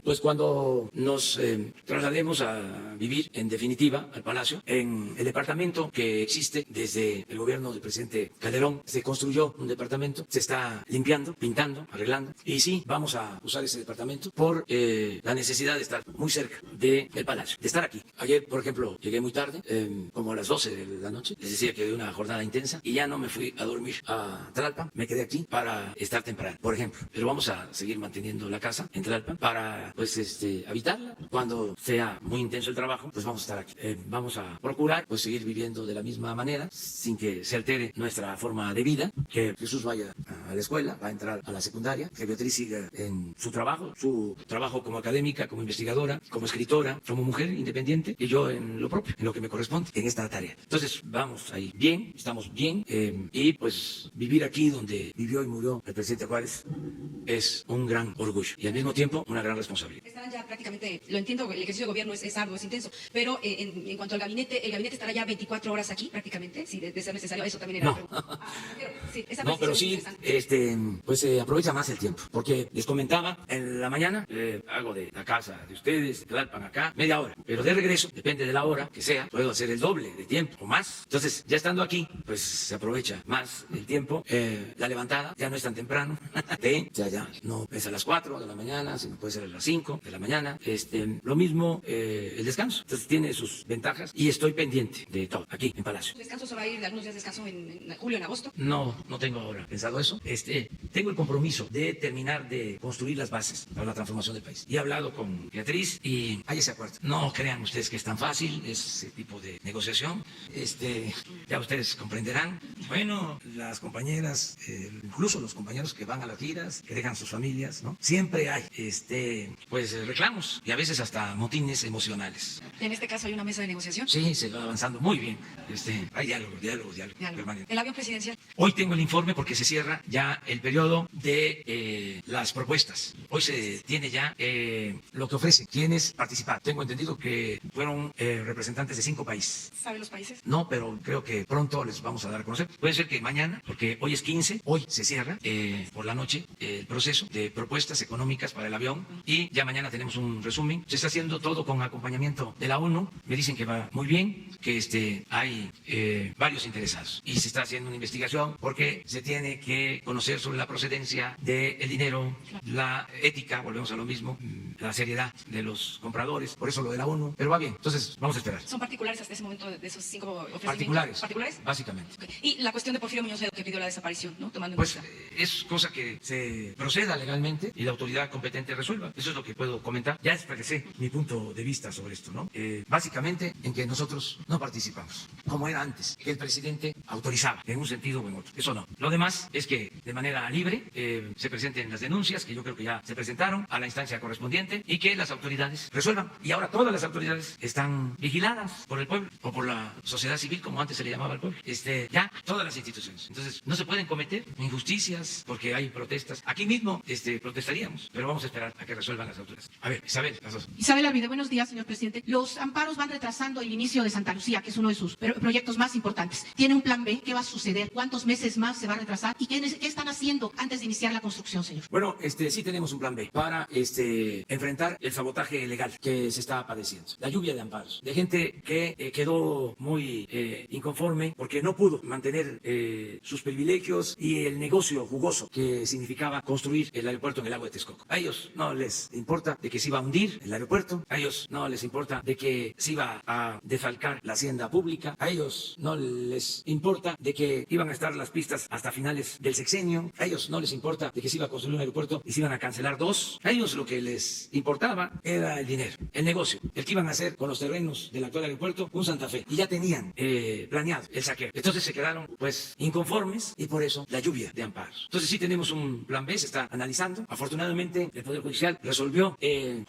Speaker 1: pues cuando nos traslademos a vivir, en definitiva, al Palacio, en el departamento que existe desde el gobierno del presidente Calderón, se construyó un departamento, se está limpiando, pintando, arreglando, y sí, vamos a usar ese departamento por la necesidad de estar muy cerca del Palacio, de estar aquí. Ayer, por ejemplo, llegué muy tarde, como a las 12 de la noche, les decía que de una jornada intensa, y ya no me fui a dormir a Tlalpan, me quedé aquí para estar temprano, por ejemplo. Pero vamos a seguir manteniendo la casa en Tlalpan para, pues, habitarla. Cuando sea muy intenso el trabajo, pues vamos a estar aquí. Vamos a procurar, pues, seguir viviendo de la misma manera, sin que se altere nuestra forma de vida, que Jesús vaya a la escuela, va a entrar a la secundaria, que Beatriz siga en su trabajo como académica, como investigadora, como escritora, como mujer independiente, y yo en lo propio, en lo que me corresponde, en esta tarea. Entonces, vamos ahí bien, estamos bien, y pues vivir aquí donde vivió y murió el presidente Juárez es un gran orgullo y al mismo tiempo una gran responsabilidad.
Speaker 9: Estarán ya prácticamente, lo entiendo, el ejercicio de gobierno es arduo, es intenso, pero en cuanto al gabinete, el gabinete estará ya 24 horas aquí prácticamente, si de ser necesario, eso también era
Speaker 1: No.
Speaker 9: la pregunta. Sí, esa
Speaker 1: No, pero sí,
Speaker 9: precisión
Speaker 1: pues se aprovecha más el tiempo, porque les comentaba en la mañana, hago de la casa de ustedes, de Tlalpan acá, media hora, pero de regreso, depende de la hora que sea, puedo hacer el doble de tiempo o más. Entonces, ya estando aquí, pues se aprovecha más el tiempo. La levantada ya no es tan temprano, ya no es a las 4 de la mañana, sino puede ser a las 5 de la mañana. Lo mismo el descanso, entonces tiene sus ventajas y estoy pendiente de todo aquí en Palacio.
Speaker 9: ¿El descanso se va a ir de algunos días de descanso en julio, en agosto?
Speaker 1: No tengo ahora pensado eso. Tengo el compromiso de terminar de construir las bases para la transformación del país. Y he hablado con Beatriz y hay ese acuerdo. No crean ustedes que es tan fácil ese tipo de negociación. Ya ustedes comprenderán. Bueno, las compañeras, incluso los compañeros que van a las giras, que dejan sus familias, ¿no? Siempre hay, pues reclamos y a veces hasta motines emocionales.
Speaker 9: En este caso hay una mesa de negociación.
Speaker 1: Sí, se va avanzando muy bien. Hay diálogo permanente.
Speaker 9: El avión presidencial.
Speaker 1: Hoy tengo el informe porque se cierra ya el periodo de las propuestas. Hoy se tiene ya lo que ofrecen, quienes participaron. Tengo entendido que fueron representantes de 5 países.
Speaker 9: ¿Sabe los países?
Speaker 1: No, pero creo que pronto les vamos a dar a conocer. Puede ser que mañana, porque hoy es 15, hoy se cierra por la noche el proceso de propuestas económicas para el avión y ya mañana tenemos un resumen. Se está haciendo todo con acompañamiento de la ONU. Me dicen que va muy bien, que hay varios interesados y se está haciendo una investigación porque se tiene que conocer sobre la procedencia del dinero, la ética, volvemos a lo mismo, la seriedad de los compradores, por eso lo de la ONU, pero va bien, entonces vamos a esperar.
Speaker 9: ¿Son particulares hasta ese momento de esos 5 ofrecimientos?
Speaker 1: ¿Particulares? Básicamente.
Speaker 9: Okay. Y la cuestión de Porfirio Muñoz Ledo, que pidió la desaparición, ¿no? Tomando en
Speaker 1: Pues
Speaker 9: cuenta.
Speaker 1: es cosa que se proceda legalmente y la autoridad competente resuelva. Eso es lo que puedo comentar. Ya expresé mi punto de vista sobre esto, ¿no? Básicamente en que nosotros no participamos, como era antes, que el presidente autorizaba en un sentido o en otro. Eso no. Lo demás es que de manera libre se presenten las denuncias, que yo creo que ya se presentaron a la instancia correspondiente y que las autoridades resuelvan. Y ahora todas las autoridades están vigiladas por el pueblo o por la sociedad civil, como antes se le llamaba al pueblo. Ya todas las instituciones. Entonces no se pueden cometer injusticias porque hay protestas. Aquí mismo protestaríamos, pero vamos a esperar a que resuelvan las autoridades. A ver, Isabel, las dos.
Speaker 10: Isabel Arvide, buenos días, señor presidente. Los amparos van retrasando el inicio de Santa Lucía, que es uno de sus proyectos más importantes. ¿Tiene un plan B? ¿Qué va a suceder? ¿Cuántos meses más se va a retrasar? ¿Y qué están haciendo antes de iniciar la construcción, señor?
Speaker 1: Bueno, sí tenemos un plan B para enfrentar el sabotaje legal que se está padeciendo. La lluvia de amparos, de gente que quedó muy inconforme porque no pudo mantener sus privilegios y el negocio jugoso que significaba construir el aeropuerto en el lago de Texcoco. A ellos no les importa de que se iba a hundir el aeropuerto, a ellos no les importa de que se iba a defalcar la hacienda pública, a ellos no les importa de que iban a estar las pistas hasta finales del sexenio, a ellos no les importa de que se iba a construir un aeropuerto y se iban a cancelar 2, a ellos lo que les importaba era el dinero, el negocio, el que iban a hacer con los terrenos del actual aeropuerto un Santa Fe y ya tenían planeado el saqueo. Entonces se quedaron pues inconformes y por eso la lluvia de amparos. Entonces sí tenemos un plan B, se está analizando. Afortunadamente el Poder Judicial resolvió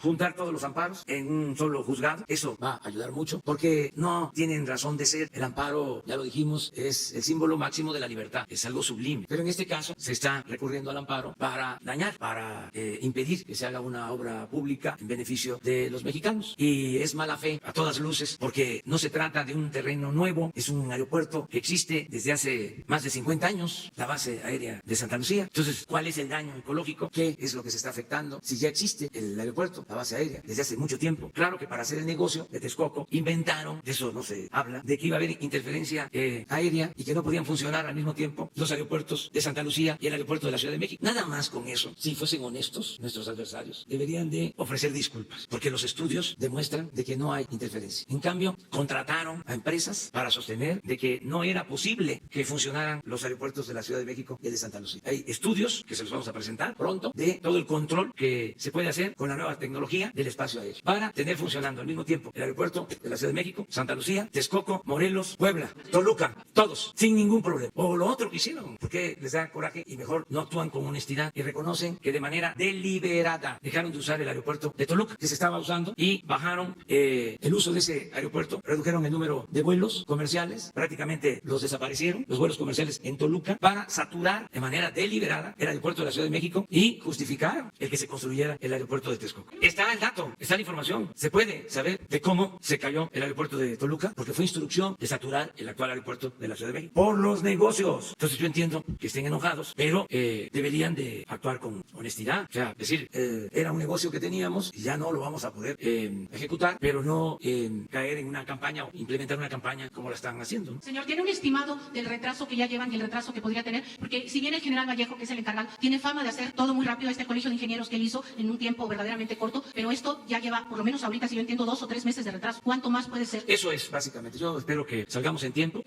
Speaker 1: juntar todos los amparos en un solo juzgado. Eso va a ayudar mucho porque no tienen razón de ser. El amparo, ya lo dijimos, es el símbolo máximo de la libertad, es algo sublime. Pero en este caso se está recurriendo al amparo para dañar, para impedir que se haga una obra pública en beneficio de los mexicanos. Y es mala fe a todas luces porque no se trata de un terreno nuevo, es un aeropuerto que existe desde hace más de 50 años, la base aérea de Santa Lucía. Entonces, ¿cuál es el daño ecológico? ¿Qué es lo que se está afectando? Si ya existe el aeropuerto, la base aérea, desde hace mucho tiempo. Claro que para hacer el negocio de Texcoco inventaron, de eso no se habla, de que iba a haber interferencia aérea y que no podían funcionar al mismo tiempo los aeropuertos de Santa Lucía y el aeropuerto de la Ciudad de México. Nada más con eso, si fuesen honestos nuestros adversarios, deberían de ofrecer disculpas, porque los estudios demuestran de que no hay interferencia. En cambio, contrataron a empresas para sostener de que no era posible que funcionaran los aeropuertos de la Ciudad de México y el de Santa Lucía. Hay estudios que se los vamos a presentar pronto de todo el control que se puede hacer con la nueva tecnología del espacio aéreo para tener funcionando al mismo tiempo el aeropuerto de la Ciudad de México, Santa Lucía, Texcoco, Morelos, Puebla, Toluca, todos, sin ningún problema. O lo otro lo que hicieron? ¿Por qué les da coraje y mejor no actúan con honestidad y reconocen que de manera deliberada dejaron de usar el aeropuerto de Toluca, que se estaba usando, y bajaron el uso de ese aeropuerto, redujeron el número de vuelos comerciales, prácticamente los desaparecieron, los vuelos comerciales en Toluca, para saturar de manera deliberada el aeropuerto de la Ciudad de México y justificar el que se construyera el aeropuerto de Texcoco. Está el dato, está la información, se puede saber de cómo se cayó el aeropuerto de Toluca, porque fue instrucción de saturar el actual aeropuerto de la Ciudad de México por los negocios. Entonces yo entiendo que estén enojados, pero deberían de actuar con honestidad, o sea, decir, era un negocio que teníamos y ya no lo vamos a poder ejecutar, pero no caer en una campaña o implementar una campaña como la están haciendo, ¿no?
Speaker 10: Señor, ¿tiene un estimado del retraso que ya llevan y el retraso que podría tener? Porque si bien el general Vallejo, que es el encargado, tiene fama de hacer todo muy rápido, este colegio de ingenieros que él hizo en un tiempo verdaderamente corto, pero esto ya lleva, por lo menos ahorita, si yo entiendo, 2 o 3 meses de retraso. ¿Cuánto más puede ser?
Speaker 1: Eso es, básicamente. Yo espero que salgamos en tiempo.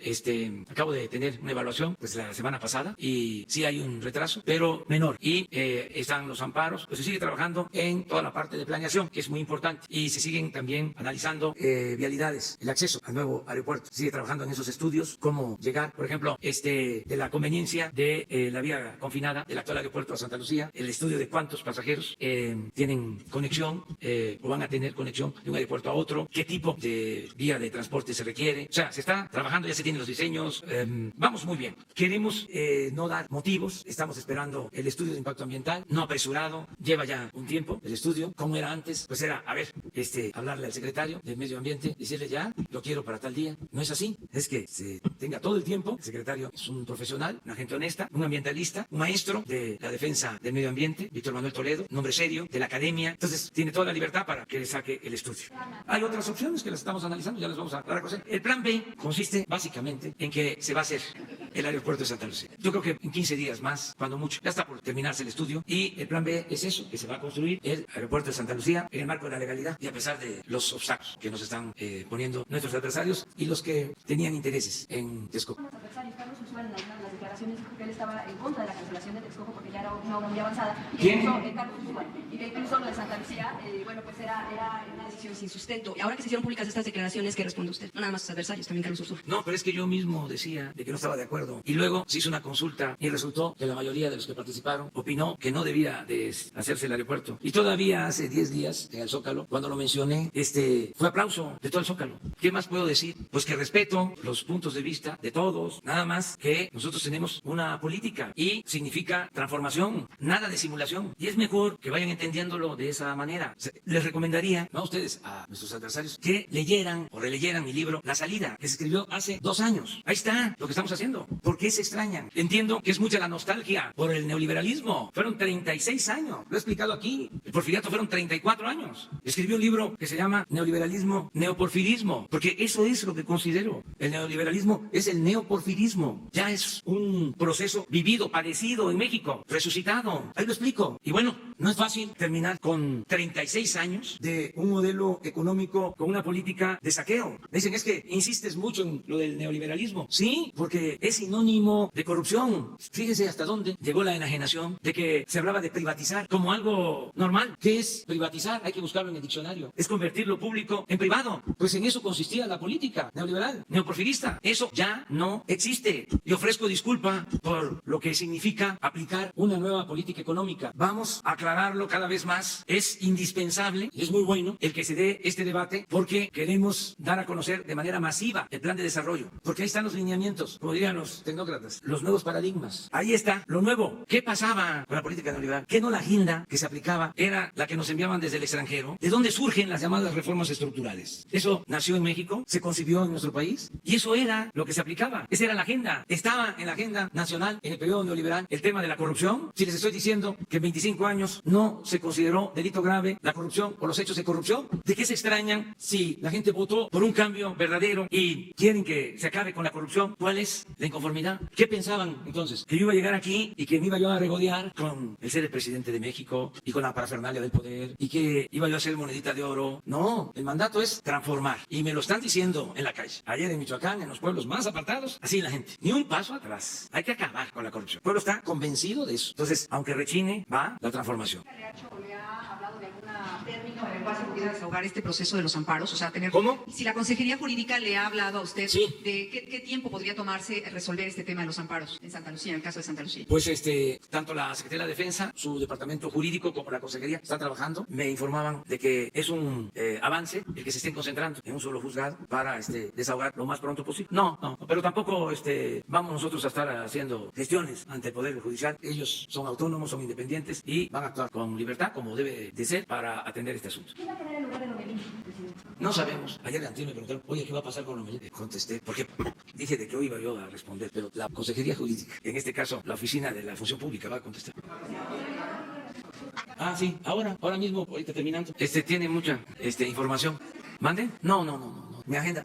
Speaker 1: Acabo de tener una evaluación, pues, la semana pasada, y sí hay un retraso, pero menor. Y están los amparos, pues se sigue trabajando en toda la parte de planeación, que es muy importante. Y se siguen también analizando vialidades, el acceso al nuevo aeropuerto. Se sigue trabajando en esos estudios, cómo llegar, por ejemplo, de la conveniencia de la vía confinada del actual aeropuerto a Santa Lucía, el estudio de cuántos pasajeros tienen conexión o van a tener conexión de un aeropuerto a otro, qué tipo de vía de transporte se requiere. O sea, se está trabajando, ya se tienen los diseños, vamos muy bien. Queremos no dar motivos, estamos esperando el estudio de impacto ambiental, no apresurado, lleva ya un tiempo el estudio. ¿Cómo era antes? Pues era, a ver, hablarle al secretario del Medio Ambiente, decirle ya, lo quiero para tal día. No es así, es que se tenga todo el tiempo. El secretario es un profesional, una gente honesta, un ambientalista, un maestro de la defensa del medio ambiente, Víctor Manuel Toledo, un hombre serio, de la academia. Entonces, tiene toda la libertad para que saque el estudio. Hay otras opciones que las estamos analizando, ya las vamos a dar a conocer. El plan B consiste básicamente en que se va a hacer el aeropuerto de Santa Lucía. Yo creo que en 15 días más, cuando mucho, ya está por terminarse el estudio, y el plan B es eso, que se va a construir el aeropuerto de Santa Lucía en el marco de la legalidad y a pesar de los obstáculos que nos están poniendo nuestros adversarios y los que tenían intereses en Texcoco.
Speaker 11: Los adversarios, Carlos Ursúa, en algunas de las declaraciones dijo que él estaba en contra de la cancelación de Texcoco porque ya era una obra muy avanzada.
Speaker 1: ¿Quién?
Speaker 11: Carlos Ursúa, y que incluso lo de Santa Lucía, bueno, pues era una decisión sin sustento. Y ahora que se hicieron públicas estas declaraciones, ¿qué responde usted? No nada más sus adversarios, también Carlos Ursúa.
Speaker 1: No, pero es que yo mismo decía de que no estaba de acuerdo. Y luego se hizo una consulta y resultó que la mayoría de los que participaron opinó que no debía de hacerse el aeropuerto. Y todavía hace 10 días en el Zócalo, cuando lo mencioné, fue aplauso de todo el Zócalo. ¿Qué más puedo decir? Pues que respeto los puntos de vista de todos, nada más que nosotros tenemos una política y significa transformación, nada de simulación. Y es mejor que vayan entendiéndolo de esa manera. Les recomendaría, no a ustedes, a nuestros adversarios, que leyeran o releyeran mi libro La Salida, que se escribió hace 2 años. Ahí está lo que estamos haciendo. ¿Por qué se extrañan? Entiendo que es mucha la nostalgia por el neoliberalismo. Fueron 36 años. Lo he explicado aquí. El porfiriato fueron 34 años. Escribí un libro que se llama Neoliberalismo, Neoporfirismo, porque eso es lo que considero. El neoliberalismo es el neoporfirismo. Ya es un proceso vivido, padecido en México, resucitado. Ahí lo explico. Y bueno, no es fácil terminar con 36 años de un modelo económico con una política de saqueo. Dicen, es que insistes mucho en lo del neoliberalismo. Sí, porque es sinónimo de corrupción. Fíjese hasta dónde llegó la enajenación de que se hablaba de privatizar como algo normal. ¿Qué es privatizar? Hay que buscarlo en el diccionario. Es convertir lo público en privado. Pues en eso consistía la política neoliberal, neoporfirista. Eso ya no existe. Y ofrezco disculpa por lo que significa aplicar una nueva política económica. Vamos a aclararlo cada vez más. Es indispensable y es muy bueno el que se dé este debate porque queremos dar a conocer de manera masiva el plan de desarrollo. Porque ahí están los lineamientos, como dirían los tecnócratas, los nuevos paradigmas. Ahí está lo nuevo. ¿Qué pasaba con la política neoliberal? ¿Qué no la agenda que se aplicaba era la que nos enviaban desde el extranjero? ¿De dónde surgen las llamadas reformas estructurales? Eso nació en México, se concibió en nuestro país y eso era lo que se aplicaba. Esa era la agenda. Estaba en la agenda nacional en el periodo neoliberal el tema de la corrupción. Si les estoy diciendo que en 25 años no se consideró delito grave la corrupción o los hechos de corrupción, ¿de qué se extrañan si la gente votó por un cambio verdadero y quieren que se acabe con la corrupción? ¿Cuál es la inconformidad? ¿Qué pensaban entonces? ¿Que yo iba a llegar aquí y que me iba yo a regodear con el ser el presidente de México y con la parafernalia del poder y que iba yo a ser monedita de oro? No, el mandato es transformar y me lo están diciendo en la calle. Ayer en Michoacán, en los pueblos más apartados, así la gente. Ni un paso atrás. Hay que acabar con la corrupción. El pueblo está convencido de eso. Entonces, aunque rechine, va la transformación.
Speaker 11: ¿Le ha hablado de algún término cual se pudiera desahogar este proceso de los amparos? O sea, tener...
Speaker 1: ¿Cómo?
Speaker 11: Si la Consejería Jurídica le ha hablado a usted
Speaker 1: Sí.
Speaker 11: de qué tiempo podría tomarse resolver este tema de los amparos en Santa Lucía, en el caso de Santa Lucía.
Speaker 1: Pues tanto la Secretaría de la Defensa, su departamento jurídico como la Consejería están trabajando. Me informaban de que es un avance el que se estén concentrando en un solo juzgado para desahogar lo más pronto posible. No, pero tampoco vamos nosotros a estar haciendo gestiones ante el Poder Judicial. Ellos son autónomos, son independientes y van a actuar con libertad, como debe de ser, para atender este asunto.
Speaker 11: ¿Quién va a tener el lugar de Lomelí, presidente?
Speaker 1: No sabemos. Ayer antes me preguntaron, oye, ¿qué va a pasar con Lomelí? Contesté, porque dije de que hoy iba yo a responder, pero la Consejería Jurídica, en este caso la Oficina de la Función Pública, va a contestar. Ah, sí, ahora mismo, ahorita terminando. Tiene mucha información. ¿Mande? No. Mi agenda.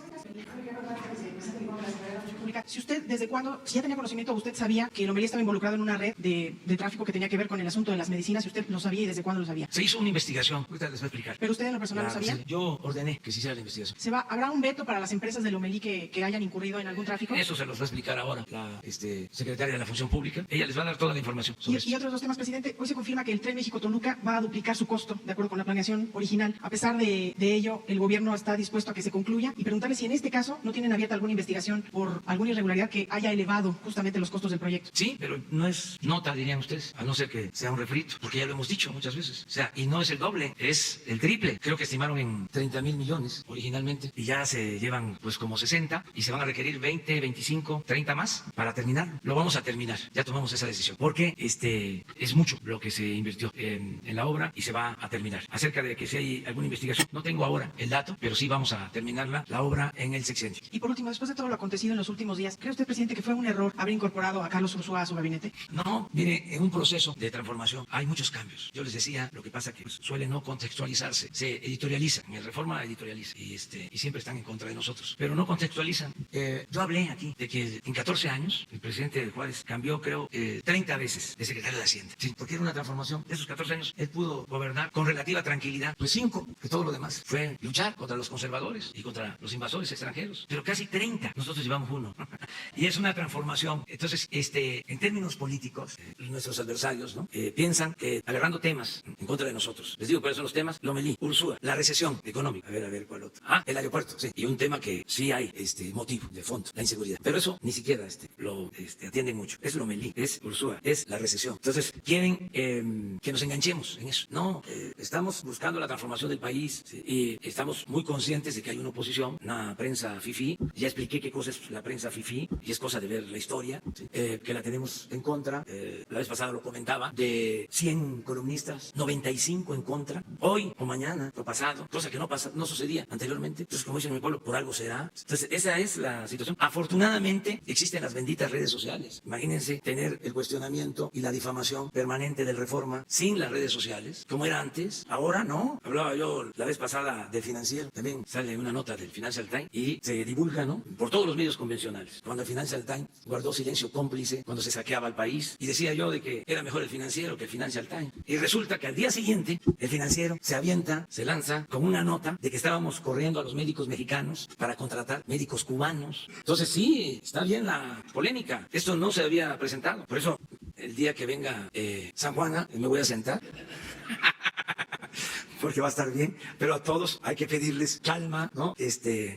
Speaker 10: Si usted, ¿desde cuándo, si ya tenía conocimiento, usted sabía que Lomelí estaba involucrado en una red de tráfico que tenía que ver con el asunto de las medicinas? Si usted lo sabía y desde cuándo lo sabía.
Speaker 1: Se hizo una investigación, ahorita les voy a explicar.
Speaker 10: ¿Pero usted en lo personal
Speaker 1: Claro,
Speaker 10: lo sabía?
Speaker 1: sí. Yo ordené que se hiciera la investigación.
Speaker 10: ¿Habrá un veto para las empresas de Lomelí que hayan incurrido en algún tráfico?
Speaker 1: Eso se los va a explicar ahora la secretaria de la Función Pública. Ella les va a dar toda la información sobre
Speaker 10: Y otros dos temas, presidente. Hoy se confirma que el Tren México-Toluca va a duplicar su costo, de acuerdo con la planeación original. A pesar de ello, el gobierno está dispuesto a que se concluya y preguntarle si en este caso no tienen abierta alguna investigación por alguna irregularidad que haya elevado justamente los costos del proyecto.
Speaker 1: Sí, pero no es nota, dirían ustedes, a no ser que sea un refrito, porque ya lo hemos dicho muchas veces. O sea, y no es el doble, es el triple. Creo que estimaron en 30,000 millones originalmente y ya se llevan pues como 60 y se van a requerir 20, 25, 30 más para terminar. Lo vamos a terminar, ya tomamos esa decisión, porque es mucho lo que se invirtió en la obra y se va a terminar. Acerca de que si hay alguna investigación, no tengo ahora el dato, pero sí vamos a terminar la obra en el sexenio.
Speaker 10: Y por último, después de todo lo acontecido en los últimos días, ¿cree usted, presidente, que fue un error haber incorporado a Carlos Ursúa a su gabinete?
Speaker 1: No, mire, en un proceso de transformación hay muchos cambios. Yo les decía, lo que pasa que suele no contextualizarse, se editorializa, en el Reforma editorializa y siempre están en contra de nosotros, pero no contextualizan. Yo hablé aquí de que en 14 años el presidente Juárez cambió, creo, 30 veces de secretario de Hacienda, sí, porque era una transformación. De esos 14 años él pudo gobernar con relativa tranquilidad, pues 5, que todo lo demás fue luchar contra los conservadores y contra los invasores extranjeros, pero casi 30, nosotros llevamos 1. Y es una transformación. Entonces, en términos políticos, nuestros adversarios, ¿no? Piensan que agarrando temas en contra de nosotros. Les digo, ¿cuáles son los temas? Lomelí, Ursúa, la recesión económica. A ver, ¿cuál otro? Ah, el aeropuerto, sí. Y un tema que sí hay motivo de fondo, la inseguridad. Pero eso ni siquiera lo atienden mucho. Es Lomelí, es Ursúa, es la recesión. Entonces, quieren que nos enganchemos en eso. No, estamos buscando la transformación del país, ¿sí? Y estamos muy conscientes de que hay una oposición, una prensa fifí. Ya expliqué qué cosa es la prensa fifí y es cosa de ver la historia, ¿sí? Que la tenemos en contra. La vez pasada lo comentaba, de 100 columnistas, 95 en contra. Hoy o mañana o pasado, cosa que no sucedía anteriormente. Entonces, como dicen en mi pueblo, por algo será. Entonces, esa es la situación. Afortunadamente, existen las benditas redes sociales. Imagínense tener el cuestionamiento y la difamación permanente del Reforma sin las redes sociales, como era antes. Ahora no. Hablaba yo la vez pasada del Financiero, también sale una nota del Financial Times y se divulga, ¿no?, por todos los medios convencionales. Cuando el Financial Times guardó silencio cómplice cuando se saqueaba el país y decía yo de que era mejor el Financiero que el Financial Times. Y resulta que al día siguiente el Financiero se lanza con una nota de que estábamos corriendo a los médicos mexicanos para contratar médicos cubanos. Entonces sí, está bien la polémica. Esto no se había presentado. Por eso el día que venga San Juana me voy a sentar. Porque va a estar bien, pero a todos hay que pedirles calma, ¿no?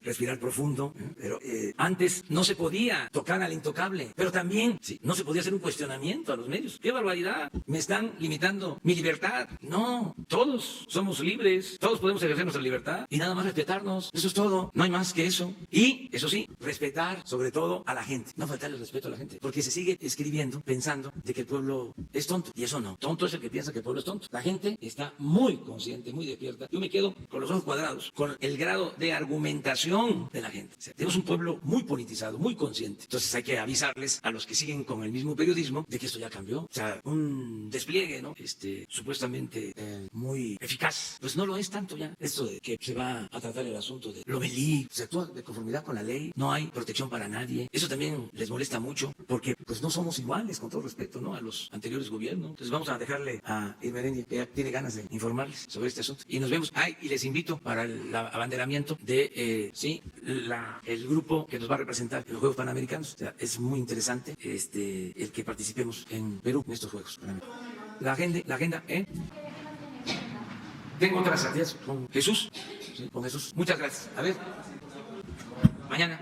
Speaker 1: Respirar profundo. Pero antes no se podía tocar al intocable, pero también no se podía hacer un cuestionamiento a los medios. ¡Qué barbaridad! Me están limitando mi libertad. No, todos somos libres, todos podemos ejercer nuestra libertad y nada más respetarnos. Eso es todo, no hay más que eso. Y, eso sí, respetar sobre todo a la gente. No faltarle el respeto a la gente, porque se sigue escribiendo pensando de que el pueblo es tonto. Y eso no. Tonto es el que piensa que el pueblo es tonto. La gente está muy consciente, muy despierta. Yo me quedo con los ojos cuadrados, con el grado de argumentación de la gente. O sea, tenemos un pueblo muy politizado, muy consciente. Entonces hay que avisarles a los que siguen con el mismo periodismo de que esto ya cambió. O sea, un despliegue, ¿no?, supuestamente muy eficaz, pues no lo es tanto ya. Esto de que se va a tratar el asunto de Lomelí, se actúa de conformidad con la ley, no hay protección para nadie. Eso también les molesta mucho, porque pues no somos iguales, con todo respeto, ¿no?, a los anteriores gobiernos. Entonces vamos a dejarle a Irmeréndez, que ya tiene ganas de informarles sobre este asunto. Y nos vemos. Y les invito para el abanderamiento de el grupo que nos va a representar en los Juegos Panamericanos. O sea, es muy interesante el que participemos en Perú en estos Juegos Panamericanos. La agenda, Tengo otras actividades con Jesús. Sí, con Jesús. Muchas gracias. A ver, mañana.